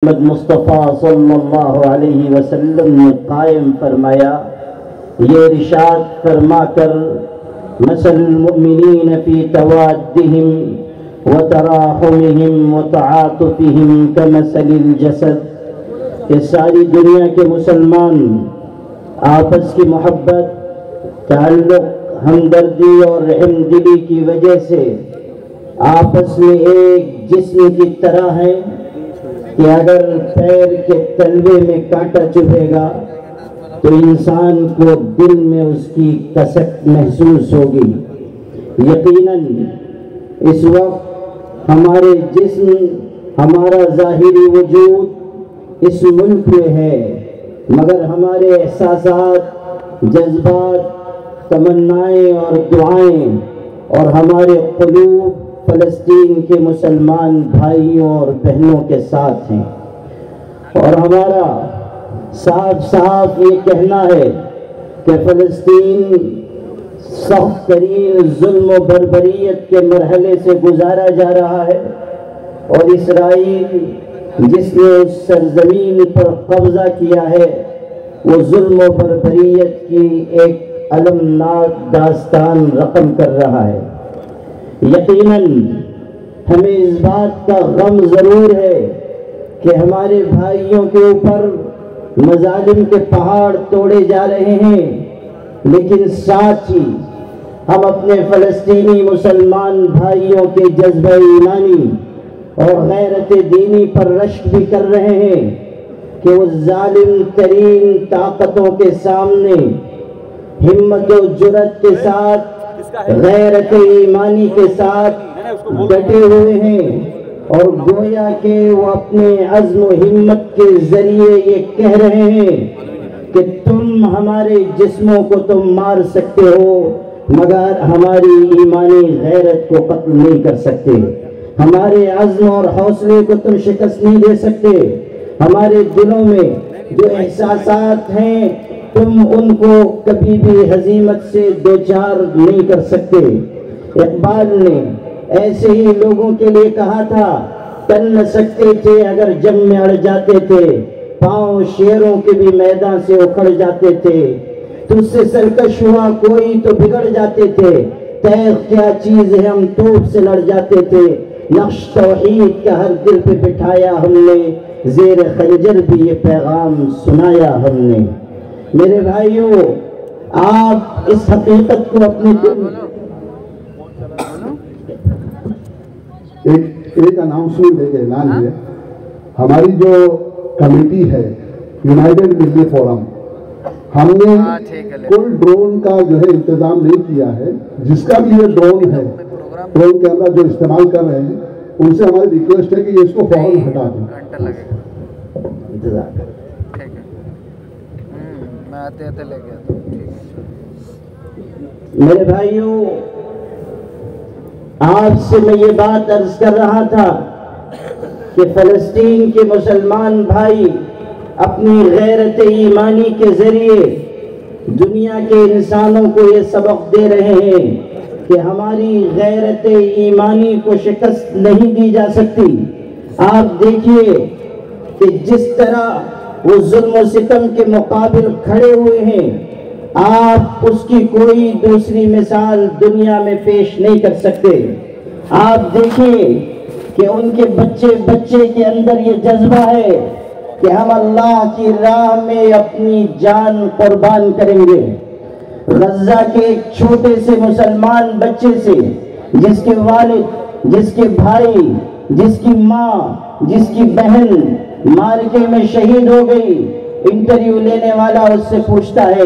محمد مصطفیٰ صلی اللہ علیہ وسلم نے قائم فرمایا، یہ ارشاد فرما کر مثل المؤمنین فی توادہم وتراحمہم وتعاطفہم کمثل الجسد، کہ ساری دنیا کے مسلمان آپس کی محبت، تعلق، ہمدردی اور رحم دلی کی وجہ سے آپس میں ایک جسم کی طرح ہیں کہ اگر پیر کے تلوے میں کانٹا چبھے گا تو انسان کو دل میں اس کی کسک محسوس ہوگی۔ یقیناً اس وقت ہمارے جسم، ہمارا ظاہری وجود اس ملک میں ہے، مگر ہمارے احساسات، جذبات، تمنائیں اور دعائیں اور ہمارے قلوب فلسطین کے مسلمان بھائیوں اور بہنوں کے ساتھ ہیں، اور ہمارا صاف صاف یہ کہنا ہے کہ فلسطین سخت ترین ظلم و بربریت کے مرحلے سے گزارا جا رہا ہے، اور اسرائیل جس نے اس سرزمین پر قبضہ کیا ہے وہ ظلم و بربریت کی ایک المناک داستان رقم کر رہا ہے۔ یقیناً ہمیں اس بات کا غم ضرور ہے کہ ہمارے بھائیوں کے اوپر مظالم کے پہاڑ توڑے جا رہے ہیں، لیکن ساتھ ہی ہم اپنے فلسطینی مسلمان بھائیوں کے جذبہ ایمانی اور غیرت دینی پر رشک بھی کر رہے ہیں کہ وہ ظالم ترین طاقتوں کے سامنے ہمت و جرأت کے ساتھ، غیرت ایمانی کے ساتھ ڈٹے ہوئے ہیں، اور گویا کہ وہ اپنے عزم و ہمت کے ذریعے یہ کہہ رہے ہیں کہ تم ہمارے جسموں کو تم مار سکتے ہو مگر ہماری ایمانی غیرت کو قتل نہیں کر سکتے، ہمارے عزم اور حوصلے کو تم شکست نہیں دے سکتے، ہمارے دلوں میں جو احساسات ہیں تم ان کو کبھی بھی ہزیمت سے دوچار نہیں کر سکتے۔ اقبال نے ایسے ہی لوگوں کے لیے کہا تھا، تن نہ سکتے تھے اگر جنگ میں اڑ جاتے تھے، پاؤں شیروں کے بھی میدان سے اکھڑ جاتے تھے، تجھ سے سرکش ہوا کوئی تو بگڑ جاتے تھے، تیغ کیا چیز ہے ہم توپ سے لڑ جاتے تھے، نقش توحید کا ہر دل پہ بٹھایا ہم نے، زیر خنجر بھی یہ پیغام سنایا ہم نے۔ میرے بھائیوں، آپ اس حقیقت کو اپنے دل ایک اناؤنسمنٹ ہے کہ اعلان ہے، ہماری جو کمیٹی ہے یونائٹڈ ملی فورم، ہم نے کوئی ڈرون کا جو ہے انتظام نہیں کیا ہے، جس کا بھی یہ ڈرون ہے، ڈرون کیمرہ جو استعمال کر رہے ہیں ان سے ہماری ریکویسٹ ہے کہ یہ اس کو فوراً ہٹا دیں۔ انتظار کریں۔ میرے بھائیوں، آپ سے میں یہ بات عرض کر رہا تھا کہ فلسطین کے مسلمان بھائی اپنی غیرت ایمانی کے ذریعے دنیا کے انسانوں کو یہ سبق دے رہے ہیں کہ ہماری غیرت ایمانی کو شکست نہیں دی جا سکتی۔ آپ دیکھیے کہ جس طرح وہ ظلم و ستم کے مقابل کھڑے ہوئے ہیں، آپ اس کی کوئی دوسری مثال دنیا میں پیش نہیں کر سکتے۔ آپ دیکھیں کہ ان کے بچے کے اندر یہ جذبہ ہے کہ ہم اللہ کی راہ میں اپنی جان قربان کریں گے۔ غزہ کے ایک چھوٹے سے مسلمان بچے سے، جس کے والد، جس کے بھائی، جس کی ماں، جس کی بہن مارکے میں شہید ہو گئی، انٹرویو لینے والا اس سے پوچھتا ہے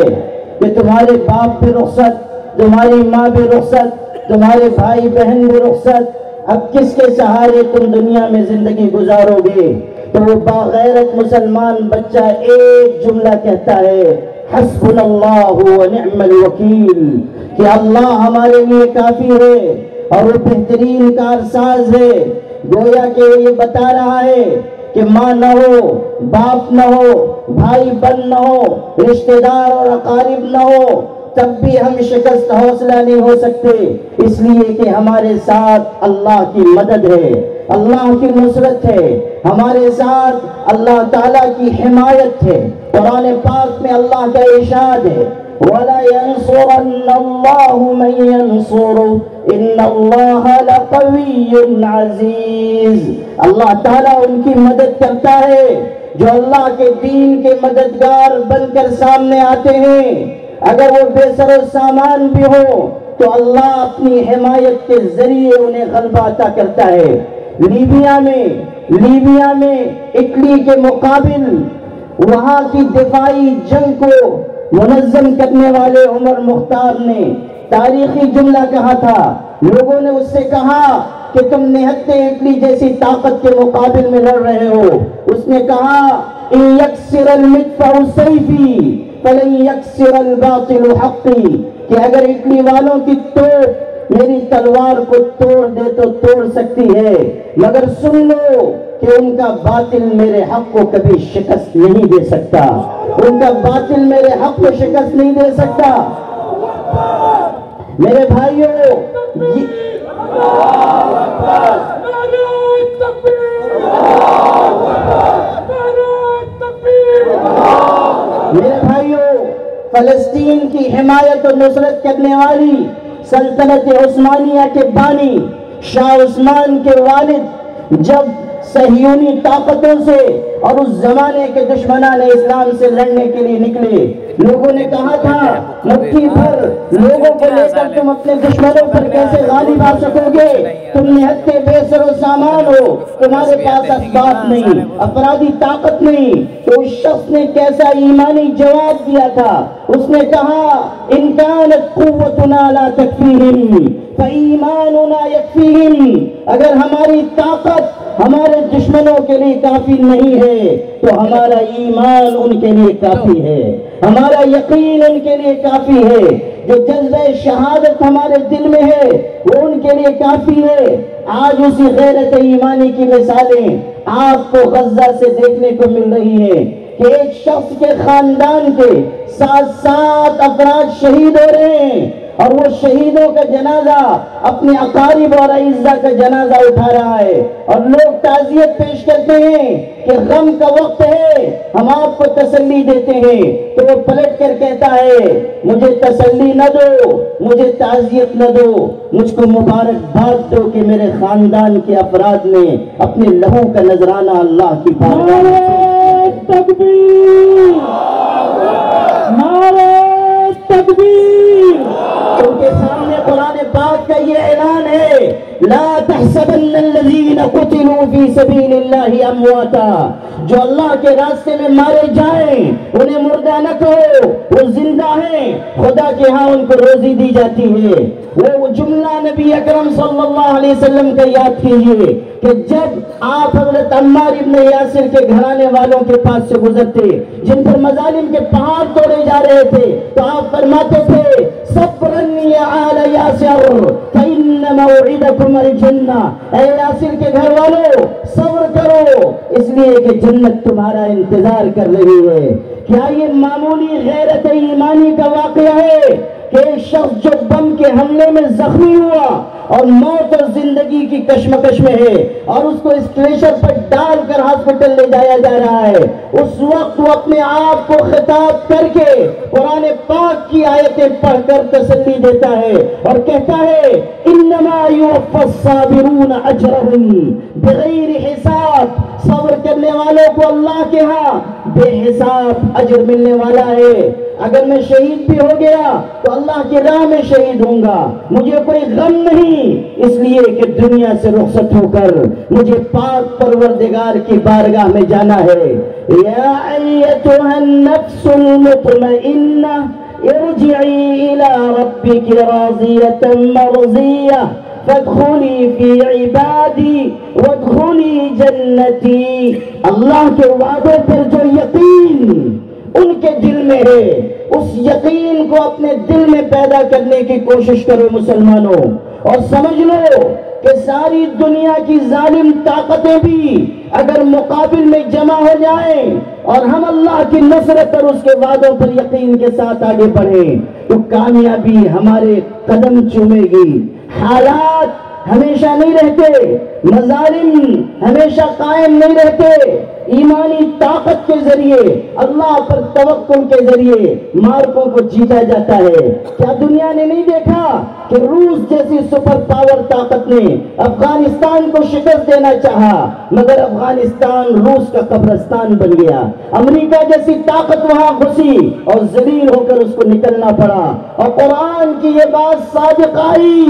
کہ تمہارے باپ بھی رخصت، تمہاری ماں بھی رخصت، تمہارے بھائی بہن بھی رخصت، اب کس کے سہارے تم دنیا میں زندگی گزارو گے؟ تو وہ باغیرت مسلمان بچہ ایک جملہ کہتا ہے، حسبنا اللہ و نعم الوکیل، کہ اللہ ہمارے لیے کافی ہے اور وہ بہترین کارساز ہے۔ گویا کہ وہ یہ بتا رہا ہے کہ ماں نہ ہو، باپ نہ ہو، بھائی بہن نہ ہو، رشتہ دار اور اقارب نہ ہو، تب بھی ہم شکست حوصلہ نہیں ہو سکتے، اس لیے کہ ہمارے ساتھ اللہ کی مدد ہے۔ اللہ کی نصرت ہے، ہمارے ساتھ اللہ تعالیٰ کی حمایت ہے۔ قرآن پاک میں اللہ کا ارشاد ہے وَلَا يَنصُرَنَّ اللَّهُ مَن يَنصُرُهُ إِنَّ اللَّهَ لَقَوِيٌّ عَزِيزٌ۔ اللہ تعالیٰ ان کی مدد کرتا ہے جو اللہ کے دین کے مددگار بن کر سامنے آتے ہیں۔ اگر وہ بے سر و سامان بھی ہو تو اللہ اپنی حمایت کے ذریعے انہیں غلبہ عطا کرتا ہے۔ لیبیا میں اٹلی کے مقابل وہاں کی دفاعی جنگ کو منظم کرنے والے عمر مختار نے تاریخی جملہ کہا تھا۔ لوگوں نے اس سے کہا کہ تم نہتے اٹلی جیسی طاقت کے مقابل میں لڑ رہے ہو۔ اس نے کہا ان یکسر المدفع سیفی فلن یکسر الباطل حقی، کہ اگر اٹلی والوں کی توپ میری تلوار کو توڑ دے تو توڑ سکتی ہے، مگر سن لو کہ ان کا باطل میرے حق کو کبھی شکست نہیں دے سکتا، ان کا باطل میرے حق کو شکست نہیں دے سکتا۔ میرے بھائیوں، فلسطین کی حمایت و نصرت کرنے والی سلطنت عثمانیہ کے بانی شاہ عثمان کے والد جب صہیونی طاقتوں سے اور اس زمانے کے دشمنان اسلام سے لڑنے کے لیے نکلے، لوگوں نے کہا تھا مٹھی بھر لوگوں کو لے کر تم اپنے دشمنوں پر کیسے غالب آ سکو گے؟ تم نہتے بے سر و سامان ہو، تمہارے پاس اسباب نہیں، افرادی طاقت نہیں۔ تو اس شخص نے کیسا ایمانی جواب دیا تھا، اس نے کہا ان کانت قوتنا لا تکفیہم فایماننا یکفیہم، اگر ہماری طاقت ہمارے دشمنوں کے لیے کافی نہیں ہے تو ہمارا ایمان ان کے لیے کافی ہے، ہمارا یقین ان کے لیے کافی ہے، جو جذبہ شہادت ہمارے دل میں ہے وہ ان کے لیے کافی ہے۔ آج اسی غیرت ایمانی کی مثالیں آپ کو غزہ سے دیکھنے کو مل رہی ہیں کہ ایک شخص کے خاندان کے 7 افراد شہید ہو رہے ہیں، اور وہ شہیدوں کا جنازہ اپنے اقارب اور اعزاء کا جنازہ اٹھا رہا ہے، اور لوگ تعزیت پیش کرتے ہیں کہ غم کا وقت ہے، ہم آپ کو تسلی دیتے ہیں، تو وہ پلٹ کر کہتا ہے مجھے تسلی نہ دو، مجھے تعزیت نہ دو، مجھ کو مبارکباد دو کہ میرے خاندان کے افراد نے اپنے لہو کا نذرانہ اللہ کی بارگاہ میں تکبیر، نعرہ تکبیر۔ ان کے سامنے قرآن پاک کا یہ اعلان ہے لا تحسبن الذین قتلوا فی سبیل اللہ امواتا، جو اللہ کے راستے میں مارے جائیں انہیں مردہ نہ کہو، وہ زندہ ہیں، خدا کے ہاں ان کو روزی دی جاتی ہے۔ وہ جملہ نبی اکرم صلی اللہ علیہ وسلم کا یاد کیجئے کہ جب آپ حضرت عمار ابن یاسر کے گھرانے والوں کے پاس سے گزرتے جن پر مظالم کے پہاڑ توڑے جا رہے تھے تو آپ فرماتے تھے صبراً یا آل یاسر فإن موعدکم الجنہ، اے یاسر کے گھر والوں صبر کرو، اس لیے کہ جنت تمہارا انتظار کر رہی ہے۔ کیا یہ معمولی غیرت ایمانی کا واقعہ ہے کہ ایک شخص جو بم کے حملے میں زخمی ہوا اور موت اور زندگی کی کشمکش میں ہے اور اس کو اسٹریچر پر ڈال کر ہاسپٹل لے جایا جا رہا ہے، اس وقت وہ اپنے آپ کو خطاب کر کے قرآن پاک کی آیتیں پڑھ کر تسلی دیتا ہے اور کہتا ہے انما یوفی الصابرون اجرہم بغیر حساب، صبر کرنے والوں کو اللہ کے ہاں بے حساب اجر ملنے والا ہے۔ اگر میں شہید بھی ہو گیا تو اللہ کی راہ میں شہید ہوں گا، مجھے کوئی غم نہیں، اس لیے کہ دنیا سے رخصت ہو کر مجھے پاک پروردگار کی بارگاہ میں جانا ہے۔ یا ایتھا النفس المطمئنہ ارجعی الی ربک راضیۃ مرضیہ فادخلی فی عبادی وادخلی جنتی۔ اللہ کے وعدے پر جو یقین ان کے دل میں ہے اس یقین کو اپنے دل میں پیدا کرنے کی کوشش کرو مسلمانوں، اور سمجھ لو کہ ساری دنیا کی ظالم طاقتیں بھی اگر مقابل میں جمع ہو جائیں اور ہم اللہ کی نصرت اور اس کے وعدوں پر یقین کے ساتھ آگے بڑھیں تو کامیابی ہمارے قدم چومے گی، حالات ہمیشہ نہیں رہتے، مظالم ہمیشہ قائم نہیں رہتے، ایمانی طاقت کے ذریعے، اللہ پر توکل کے ذریعے مارکوں کو جیتا جاتا ہے۔ کیا دنیا نے نہیں دیکھا کہ روس جیسی سپر پاور طاقت نے افغانستان کو شکست دینا چاہا، مگر افغانستان روس کا قبرستان بن گیا۔ امریکہ جیسی طاقت وہاں گھسی اور ذلیل ہو کر اس کو نکلنا پڑا، اور قرآن کی یہ بات صادق آئی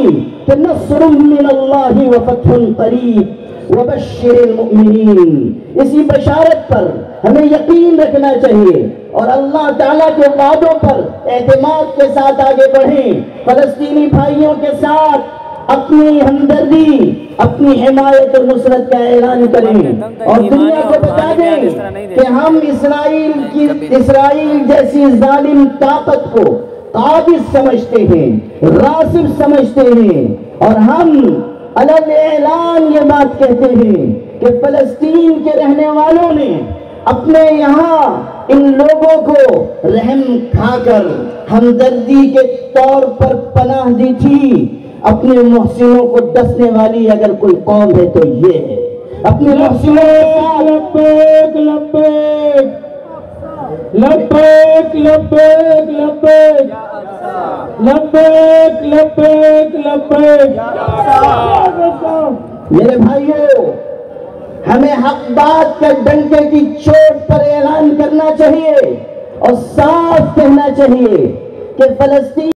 کہ نصر من اللہ وفتح قریب وبشر المؤمنین۔ اسی بشارت پر ہمیں یقین رکھنا چاہیے اور اللہ تعالیٰ کے وعدوں پر اعتماد کے ساتھ آگے بڑھیں، فلسطینی بھائیوں کے ساتھ اپنی ہمدردی، اپنی حمایت اور نصرت کا اعلان کریں، اور دنیا کو بتا دیں کہ ہم اسرائیل جیسی ظالم طاقت کو قابض سمجھتے ہیں، راسب سمجھتے ہیں، اور ہم علل اعلان یہ بات کہتے ہیں کہ فلسطین کے رہنے والوں نے اپنے یہاں ان لوگوں کو رحم کھا کر ہمدردی کے طور پر پناہ دی تھی۔ اپنے محسنوں کو ڈسنے والی اگر کوئی قوم ہے تو یہ ہے۔ اپنے محسنوں کے ساتھ لبیک لبیک لبیک لبیک لبیک لبیک لبیک لبیک۔ میرے بھائیوں، ہمیں حق بات کا ڈنکے کی چوٹ پر اعلان کرنا چاہیے اور صاف کہنا چاہیے کہ فلسطین